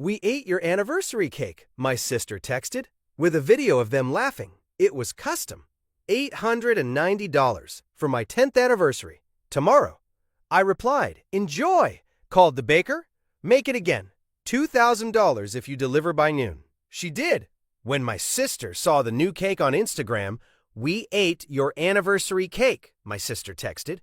We ate your anniversary cake, my sister texted, with a video of them laughing. It was custom. $890 for my 10th anniversary. Tomorrow. I replied, "Enjoy!" Called the baker. "Make it again. $2,000 if you deliver by noon." She did. When my sister saw the new cake on Instagram, "We ate your anniversary cake," my sister texted.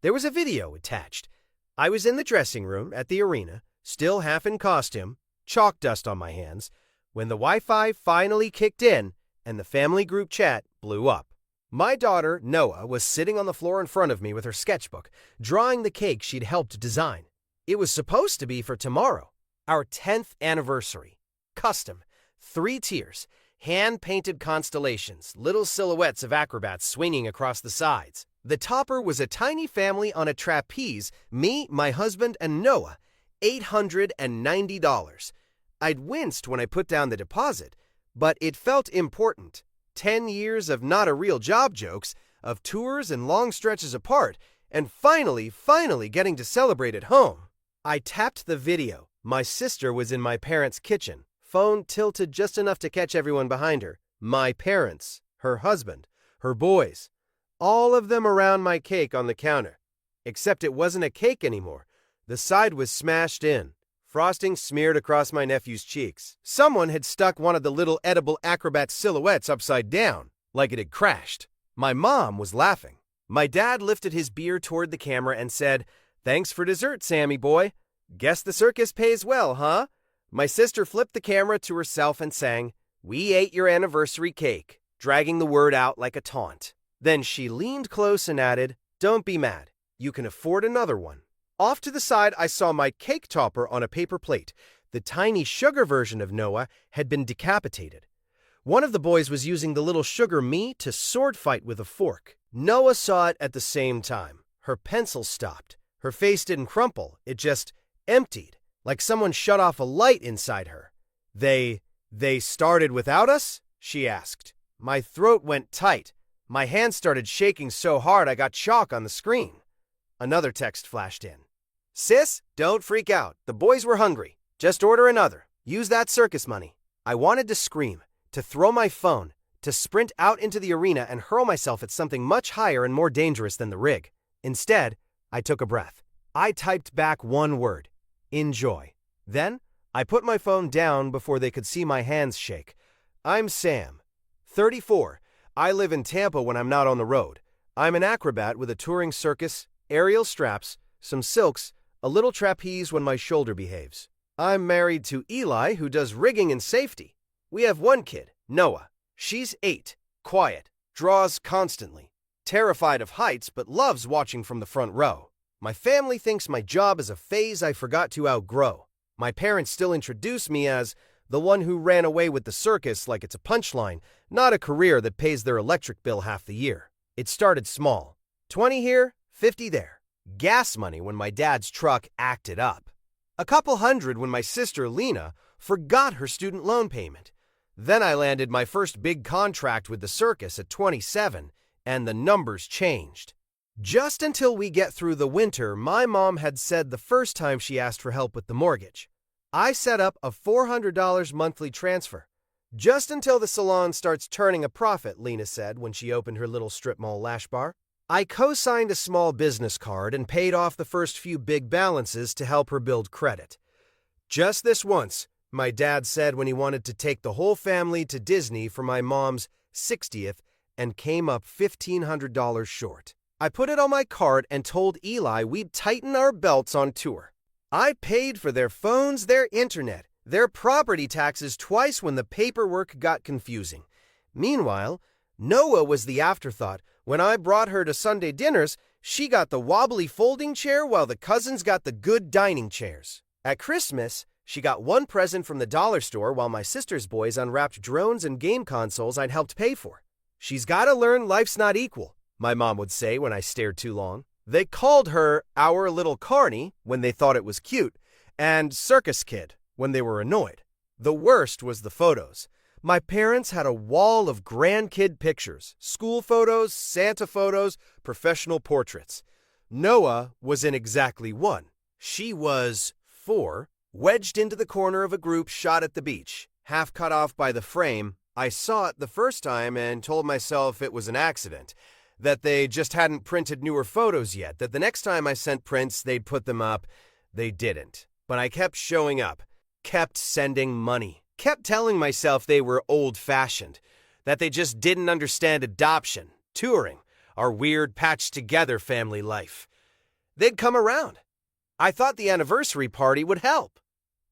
There was a video attached. I was in the dressing room at the arena, still half in costume, chalk dust on my hands, when the Wi-Fi finally kicked in and the family group chat blew up. My daughter, Noah, was sitting on the floor in front of me with her sketchbook, drawing the cake she'd helped design. It was supposed to be for tomorrow, our 10th anniversary. Custom, 3 tiers, hand-painted constellations, little silhouettes of acrobats swinging across the sides. The topper was a tiny family on a trapeze, me, my husband, and Noah, $890. I'd winced when I put down the deposit, but it felt important. 10 years of not a real job jokes, of tours and long stretches apart, and finally getting to celebrate at home. I tapped the video. My sister was in my parents' kitchen, phone tilted just enough to catch everyone behind her. My parents, her husband, her boys, all of them around my cake on the counter. Except it wasn't a cake anymore. The side was smashed in. Frosting smeared across my nephew's cheeks. Someone had stuck one of the little edible acrobat silhouettes upside down, like it had crashed. My mom was laughing. My dad lifted his beer toward the camera and said, "Thanks for dessert, Sammy boy. Guess the circus pays well, huh?" My sister flipped the camera to herself and sang, "We ate your anniversary cake," dragging the word out like a taunt. Then she leaned close and added, "Don't be mad. You can afford another one." Off to the side, I saw my cake topper on a paper plate. The tiny sugar version of Noah had been decapitated. One of the boys was using the little sugar me to sword fight with a fork. Noah saw it at the same time. Her pencil stopped. Her face didn't crumple. It just emptied, like someone shut off a light inside her. They started without us?" she asked. My throat went tight. My hands started shaking so hard I got chalk on the screen. Another text flashed in. "Sis, don't freak out. The boys were hungry. Just order another. Use that circus money." I wanted to scream, to throw my phone, to sprint out into the arena and hurl myself at something much higher and more dangerous than the rig. Instead, I took a breath. I typed back one word, "Enjoy." Then, I put my phone down before they could see my hands shake. I'm Sam, 34. I live in Tampa when I'm not on the road. I'm an acrobat with a touring circus, aerial straps, some silks, a little trapeze when my shoulder behaves. I'm married to Eli, who does rigging and safety. We have one kid, Noah. She's 8, quiet, draws constantly, terrified of heights but loves watching from the front row. My family thinks my job is a phase I forgot to outgrow. My parents still introduce me as the one who ran away with the circus like it's a punchline, not a career that pays their electric bill half the year. It started small. 20 here, 50 there. Gas money when my dad's truck acted up. A couple hundred when my sister Lena forgot her student loan payment. Then I landed my first big contract with the circus at 27, and the numbers changed. Just until we get through the winter, my mom had said the first time she asked for help with the mortgage. I set up a $400 monthly transfer. Just until the salon starts turning a profit, Lena said when she opened her little strip mall lash bar. I co-signed a small business card and paid off the first few big balances to help her build credit. "Just this once," my dad said when he wanted to take the whole family to Disney for my mom's 60th and came up $1,500 short. I put it on my card and told Eli we'd tighten our belts on tour. I paid for their phones, their internet, their property taxes twice when the paperwork got confusing. Meanwhile, Noah was the afterthought. When I brought her to Sunday dinners, she got the wobbly folding chair while the cousins got the good dining chairs. At Christmas, she got one present from the dollar store while my sister's boys unwrapped drones and game consoles I'd helped pay for. "She's gotta learn life's not equal," my mom would say when I stared too long. They called her our little carny when they thought it was cute, and circus kid when they were annoyed. The worst was the photos. My parents had a wall of grandkid pictures, school photos, Santa photos, professional portraits. Noah was in exactly one. She was 4, wedged into the corner of a group shot at the beach, half cut off by the frame. I saw it the first time and told myself it was an accident, that they just hadn't printed newer photos yet, that the next time I sent prints they'd put them up. They didn't. But I kept showing up, kept sending money, kept telling myself they were old-fashioned, that they just didn't understand adoption, touring, our weird patched-together family life. They'd come around. I thought the anniversary party would help.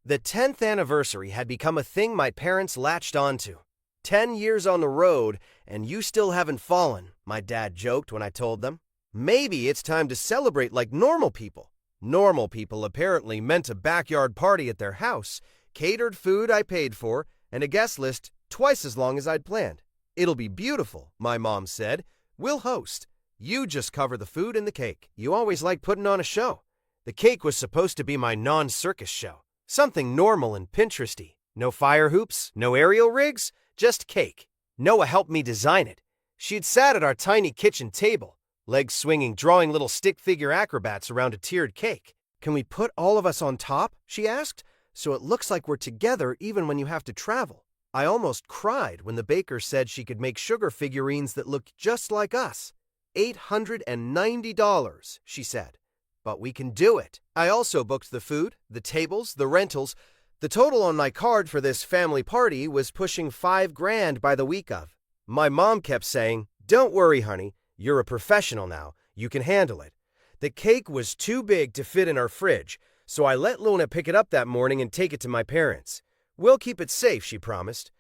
The 10th anniversary had become a thing my parents latched onto. 10 years on the road, and you still haven't fallen, my dad joked when I told them. Maybe it's time to celebrate like normal people. Normal people apparently meant a backyard party at their house, catered food I paid for, and a guest list twice as long as I'd planned. It'll be beautiful, my mom said. We'll host. You just cover the food and the cake. You always like putting on a show. The cake was supposed to be my non-circus show. Something normal and Pinteresty. No fire hoops, no aerial rigs, just cake. Noah helped me design it. She'd sat at our tiny kitchen table, legs swinging, drawing little stick figure acrobats around a tiered cake. Can we put all of us on top? She asked, so it looks like we're together even when you have to travel. I almost cried when the baker said she could make sugar figurines that looked just like us. $890, she said. But we can do it. I also booked the food, the tables, the rentals. The total on my card for this family party was pushing $5,000 by the week of. My mom kept saying, "Don't worry, honey. You're a professional now. You can handle it." The cake was too big to fit in our fridge, so I let Luna pick it up that morning and take it to my parents. "We'll keep it safe," she promised.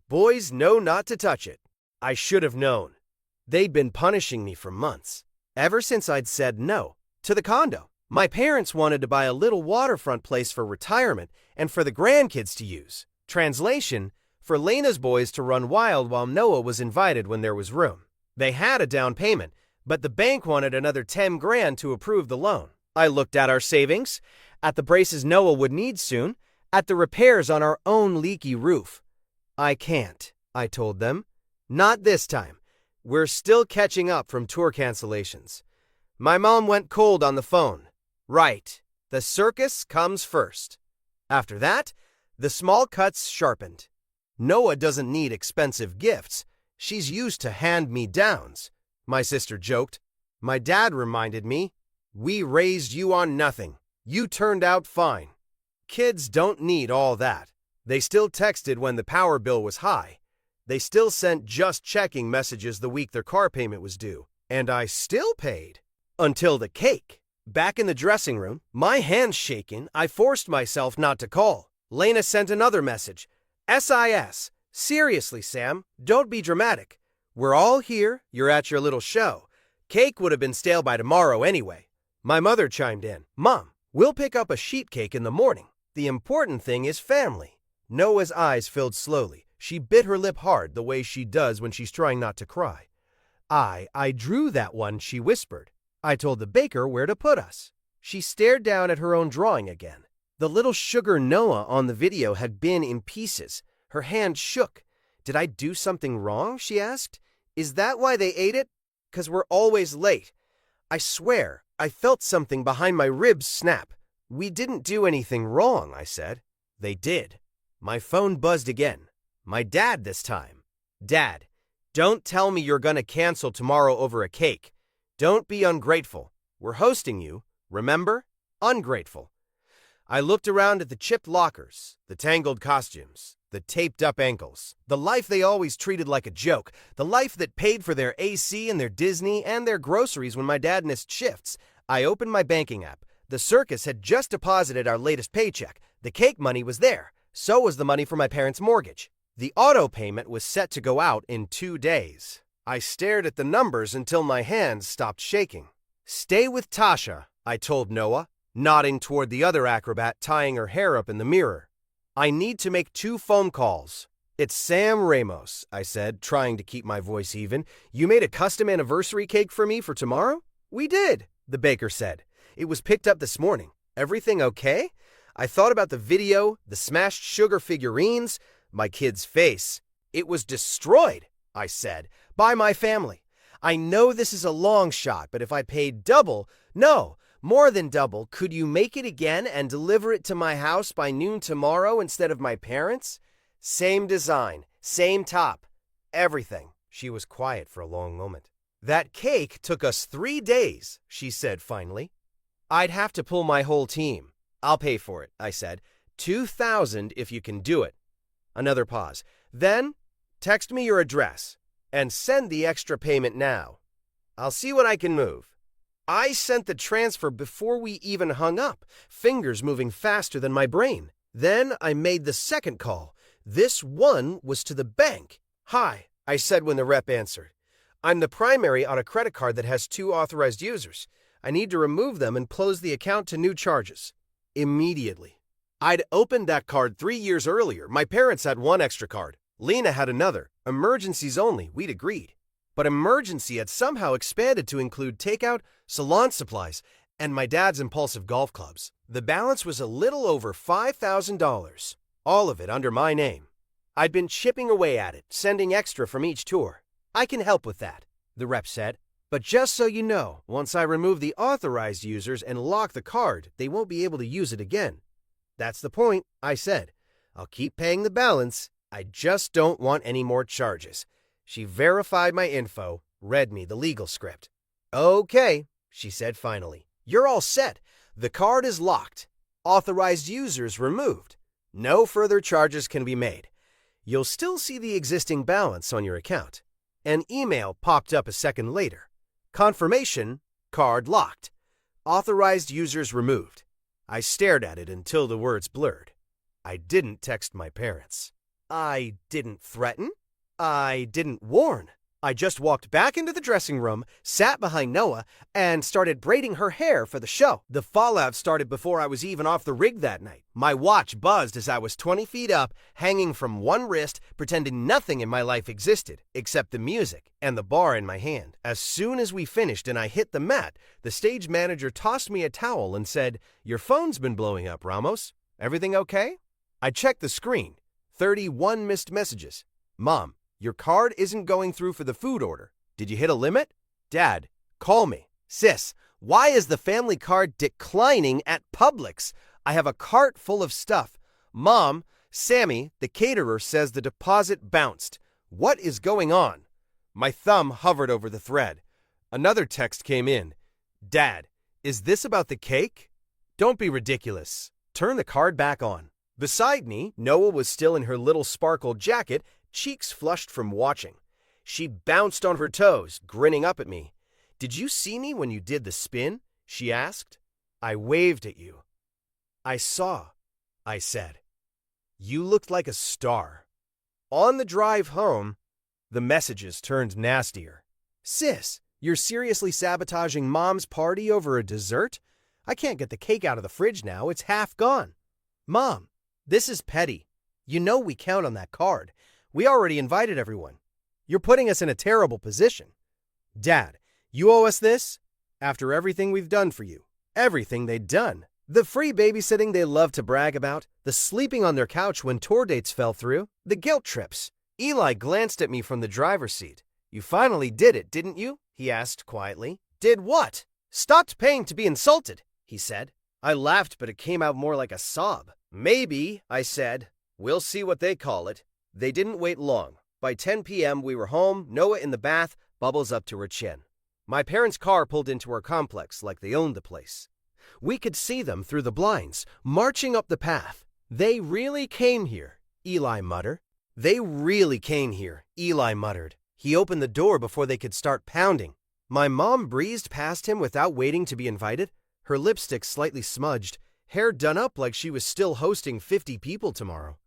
Boys know not to touch it. I should have known. They'd been punishing me for months, ever since I'd said no to the condo. My parents wanted to buy a little waterfront place for retirement and for the grandkids to use. Translation, for Lena's boys to run wild while Noah was invited when there was room. They had a down payment, but the bank wanted another $10,000 to approve the loan. I looked at our savings, at the braces Noah would need soon, at the repairs on our own leaky roof. "I can't," I told them. "Not this time. We're still catching up from tour cancellations." My mom went cold on the phone. Right, the circus comes first. After that, the small cuts sharpened. Noah doesn't need expensive gifts. She's used to hand-me-downs, my sister joked. My dad reminded me, "We raised you on nothing. You turned out fine." Kids don't need all that. They still texted when the power bill was high. They still sent just checking messages the week their car payment was due. And I still paid. Until the cake. Back in the dressing room, my hands shaking, I forced myself not to call. Lena sent another message. "SIS. Seriously, Sam, don't be dramatic. We're all here, you're at your little show. Cake would have been stale by tomorrow anyway." My mother chimed in. "Mom, we'll pick up a sheet cake in the morning. The important thing is family." Noah's eyes filled slowly. She bit her lip hard the way she does when she's trying not to cry. I drew that one," she whispered. "I told the baker where to put us." She stared down at her own drawing again. The little sugar Noah on the video had been in pieces. Her hand shook. "Did I do something wrong?" she asked. "Is that why they ate it? 'Cause we're always late." I swear, I felt something behind my ribs snap. "We didn't do anything wrong," I said. "They did." My phone buzzed again. My dad this time. "Dad, don't tell me you're gonna cancel tomorrow over a cake. Don't be ungrateful. We're hosting you, remember? Ungrateful." I looked around at the chipped lockers, the tangled costumes, the taped-up ankles, the life they always treated like a joke, the life that paid for their AC and their Disney and their groceries when my dad missed shifts. I opened my banking app. The circus had just deposited our latest paycheck. The cake money was there. So was the money for my parents' mortgage. The auto payment was set to go out in 2 days. I stared at the numbers until my hands stopped shaking. "Stay with Tasha," I told Noah, nodding toward the other acrobat tying her hair up in the mirror. "I need to make 2 phone calls." "It's Sam Ramos," I said, trying to keep my voice even. "You made a custom anniversary cake for me for tomorrow?" "We did," the baker said. "It was picked up this morning. Everything okay?" I thought about the video, the smashed sugar figurines, my kid's face. "It was destroyed," I said, "by my family. I know this is a long shot, but if I paid double, no, More than double. Could you make it again and deliver it to my house by noon tomorrow instead of my parents'? Same design, same top, everything. She was quiet for a long moment. That cake took us 3 days, she said finally. I'd have to pull my whole team. I'll pay for it, I said. $2,000 if you can do it. Another pause. Then, text me your address and send the extra payment now. I'll see what I can move. I sent the transfer before we even hung up, fingers moving faster than my brain. Then I made the second call. This one was to the bank. Hi, I said when the rep answered. I'm the primary on a credit card that has 2 authorized users. I need to remove them and close the account to new charges. Immediately. I'd opened that card 3 years earlier. My parents had 1 extra card. Lena had another. Emergencies only, we'd agreed. But emergency had somehow expanded to include takeout, salon supplies, and my dad's impulsive golf clubs. The balance was a little over $5,000, all of it under my name. I'd been chipping away at it, sending extra from each tour. I can help with that, the rep said. But just so you know, once I remove the authorized users and lock the card, they won't be able to use it again. That's the point, I said. I'll keep paying the balance. I just don't want any more charges. She verified my info, read me the legal script. Okay, she said finally. You're all set. The card is locked. Authorized users removed. No further charges can be made. You'll still see the existing balance on your account. An email popped up a second later. Confirmation, card locked. Authorized users removed. I stared at it until the words blurred. I didn't text my parents. I didn't threaten. I didn't warn. I just walked back into the dressing room, sat behind Noah, and started braiding her hair for the show. The fallout started before I was even off the rig that night. My watch buzzed as I was 20 feet up, hanging from one wrist, pretending nothing in my life existed, except the music and the bar in my hand. As soon as we finished and I hit the mat, the stage manager tossed me a towel and said, "Your phone's been blowing up, Ramos. Everything okay?" I checked the screen. 31 missed messages. Mom, your card isn't going through for the food order. Did you hit a limit? Dad, call me. Sis, why is the family card declining at Publix? I have a cart full of stuff. Mom, Sammy, the caterer, says the deposit bounced. What is going on? My thumb hovered over the thread. Another text came in. Dad, is this about the cake? Don't be ridiculous. Turn the card back on. Beside me, Noah was still in her little sparkle jacket, cheeks flushed from watching. She bounced on her toes, grinning up at me. Did you see me when you did the spin? She asked. I waved at you. I saw, I said. You looked like a star. On the drive home, the messages turned nastier. Sis, you're seriously sabotaging Mom's party over a dessert? I can't get the cake out of the fridge now. It's half gone. Mom, this is petty. You know we count on that card. We already invited everyone. You're putting us in a terrible position. Dad, you owe us this? After everything we've done for you. Everything they'd done. The free babysitting they love to brag about. The sleeping on their couch when tour dates fell through. The guilt trips. Eli glanced at me from the driver's seat. You finally did it, didn't you? He asked quietly. Did what? Stopped paying to be insulted, he said. I laughed, but it came out more like a sob. Maybe, I said. We'll see what they call it. They didn't wait long. By 10 p.m., we were home, Noah in the bath, bubbles up to her chin. My parents' car pulled into our complex like they owned the place. We could see them through the blinds, marching up the path. They really came here, Eli muttered. They really came here, Eli muttered. He opened the door before they could start pounding. My mom breezed past him without waiting to be invited, her lipstick slightly smudged, hair done up like she was still hosting 50 people tomorrow.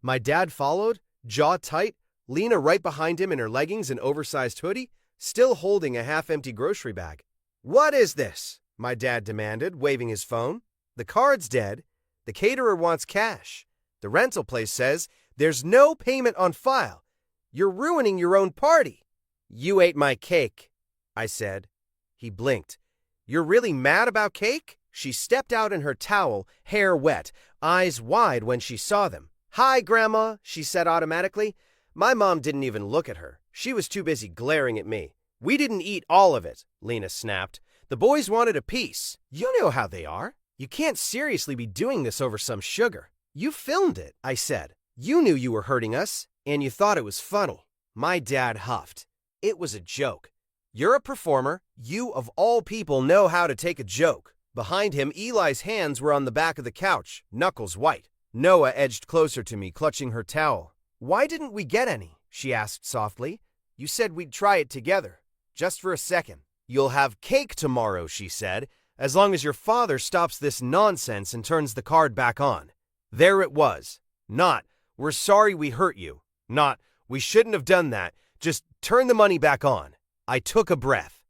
My dad followed, jaw tight, Lena right behind him in her leggings and oversized hoodie, still holding a half-empty grocery bag. What is this? My dad demanded, waving his phone. The card's dead. The caterer wants cash. The rental place says there's no payment on file. You're ruining your own party. You ate my cake, I said. He blinked. You're really mad about cake? She stepped out in her towel, hair wet, eyes wide when she saw them. Hi, Grandma, she said automatically. My mom didn't even look at her. She was too busy glaring at me. We didn't eat all of it, Lena snapped. The boys wanted a piece. You know how they are. You can't seriously be doing this over some sugar. You filmed it, I said. You knew you were hurting us, and you thought it was funny. My dad huffed. It was a joke. You're a performer. You, of all people, know how to take a joke. Behind him, Eli's hands were on the back of the couch, knuckles white. Noah edged closer to me, clutching her towel. Why didn't we get any? She asked softly. You said we'd try it together. Just for a second. You'll have cake tomorrow, she said, as long as your father stops this nonsense and turns the card back on. There it was. Not, we're sorry we hurt you. Not, we shouldn't have done that. Just turn the money back on. I took a breath.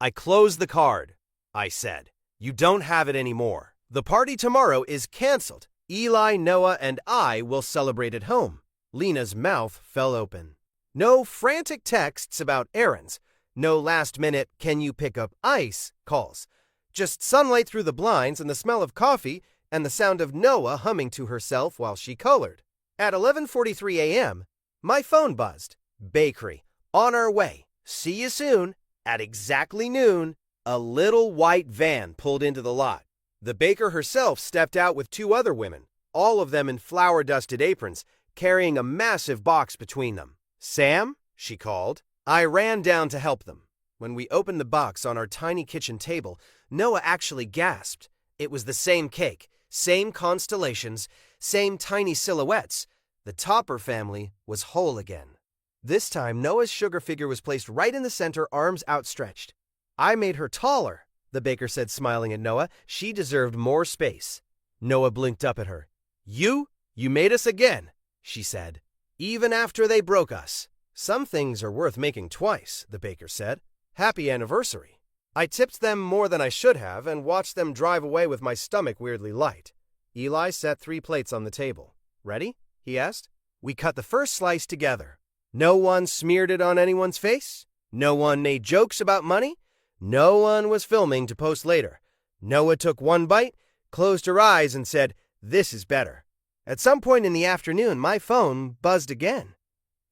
I closed the card. I said, you don't have it anymore. The party tomorrow is canceled. Eli, Noah, and I will celebrate at home. Lena's mouth fell open. No frantic texts about errands. No last-minute, can you pick up ice calls. Just sunlight through the blinds and the smell of coffee and the sound of Noah humming to herself while she colored. At 11:43 a.m., my phone buzzed. Bakery. On our way. See you soon. At exactly noon, a little white van pulled into the lot. The baker herself stepped out with two other women, all of them in flour-dusted aprons, carrying a massive box between them. Sam, she called. I ran down to help them. When we opened the box on our tiny kitchen table, Noah actually gasped. It was the same cake, same constellations, same tiny silhouettes. The Topper family was whole again. This time, Noah's sugar figure was placed right in the center, arms outstretched. I made her taller, the baker said, smiling at Noah. She deserved more space. Noah blinked up at her. You made us again, she said. Even after they broke us. Some things are worth making twice, the baker said. Happy anniversary. I tipped them more than I should have and watched them drive away with my stomach weirdly light. Eli set 3 plates on the table. Ready? He asked. We cut the first slice together. No one smeared it on anyone's face. No one made jokes about money. No one was filming to post later. Noah took one bite, closed her eyes, and said, "This is better." At some point in the afternoon, my phone buzzed again.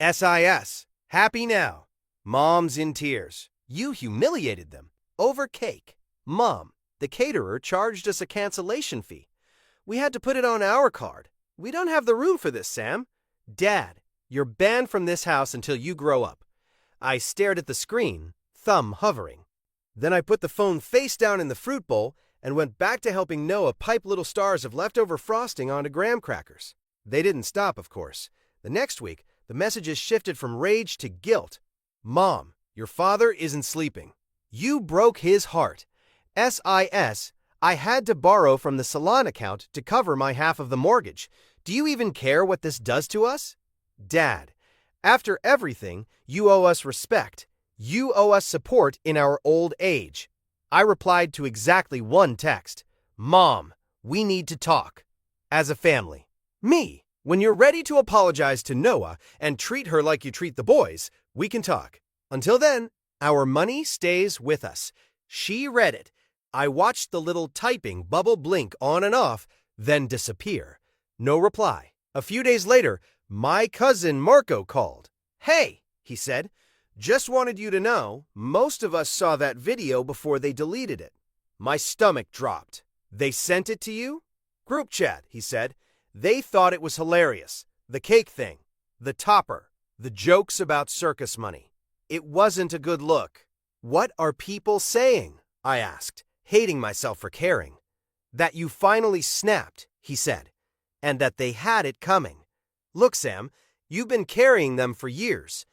SIS. Happy now. Mom's in tears. You humiliated them. Over cake. Mom, the caterer charged us a cancellation fee. We had to put it on our card. We don't have the room for this, Sam. Dad, you're banned from this house until you grow up. I stared at the screen, thumb hovering. Then I put the phone face down in the fruit bowl and went back to helping Noah pipe little stars of leftover frosting onto graham crackers. They didn't stop, of course. The next week, the messages shifted from rage to guilt. Mom, your father isn't sleeping. You broke his heart. SIS. I had to borrow from the salon account to cover my half of the mortgage. Do you even care what this does to us? Dad, after everything, you owe us respect. You owe us support in our old age. I replied to exactly one text. Mom, we need to talk. As a family. Me, when you're ready to apologize to Noah and treat her like you treat the boys, we can talk. Until then, our money stays with us. She read it. I watched the little typing bubble blink on and off, then disappear. No reply. A few days later, my cousin Marco called. Hey, he said, just wanted you to know, most of us saw that video before they deleted it. My stomach dropped. They sent it to you? Group chat, he said. They thought it was hilarious. The cake thing. The topper. The jokes about circus money. It wasn't a good look. What are people saying? I asked, hating myself for caring. That you finally snapped, he said, and that they had it coming. Look, Sam, you've been carrying them for years.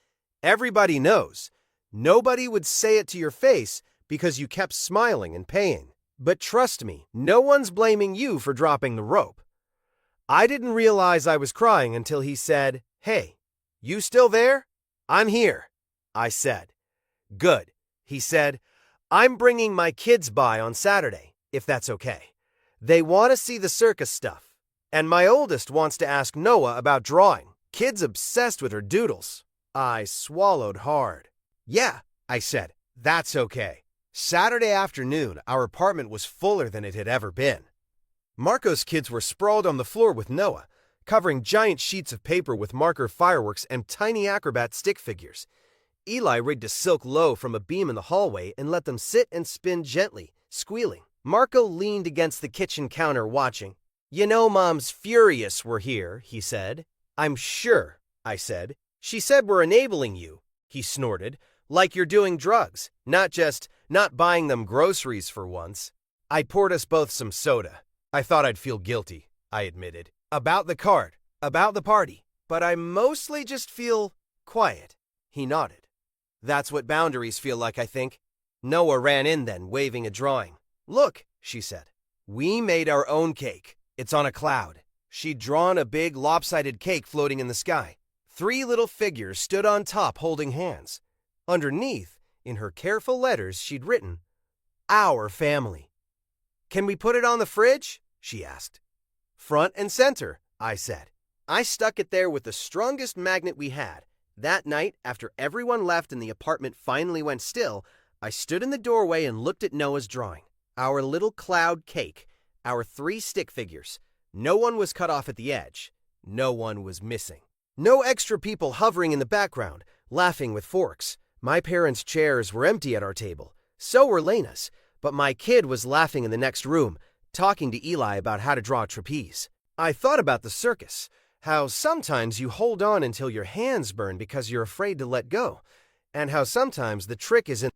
Everybody knows. Nobody would say it to your face because you kept smiling and paying. But trust me, no one's blaming you for dropping the rope. I didn't realize I was crying until he said, Hey, you still there? I'm here, I said. Good, he said. I'm bringing my kids by on Saturday, if that's okay. They want to see the circus stuff. And my oldest wants to ask Noah about drawing. Kid's obsessed with her doodles. I swallowed hard. Yeah, I said, that's okay. Saturday afternoon, our apartment was fuller than it had ever been. Marco's kids were sprawled on the floor with Noah, covering giant sheets of paper with marker fireworks and tiny acrobat stick figures. Eli rigged a silk low from a beam in the hallway and let them sit and spin gently, squealing. Marco leaned against the kitchen counter watching. "You know Mom's furious we're here," he said. "I'm sure," I said. "She said we're enabling you," he snorted, "like you're doing drugs, not buying them groceries for once." I poured us both some soda. I thought I'd feel guilty, I admitted. About the card, about the party, but I mostly just feel quiet. He nodded. "That's what boundaries feel like, I think." Noah ran in then, waving a drawing. "Look," she said. "We made our own cake. It's on a cloud." She'd drawn a big, lopsided cake floating in the sky. 3 little figures stood on top holding hands. Underneath, in her careful letters, she'd written, "Our family." "Can we put it on the fridge?" she asked. "Front and center," I said. I stuck it there with the strongest magnet we had. That night, after everyone left and the apartment finally went still, I stood in the doorway and looked at Noah's drawing. Our little cloud cake, our 3 stick figures. No one was cut off at the edge. No one was missing. No extra people hovering in the background, laughing with forks. My parents' chairs were empty at our table. So were Lena's, but my kid was laughing in the next room, talking to Eli about how to draw a trapeze. I thought about the circus, how sometimes you hold on until your hands burn because you're afraid to let go, and how sometimes the trick is in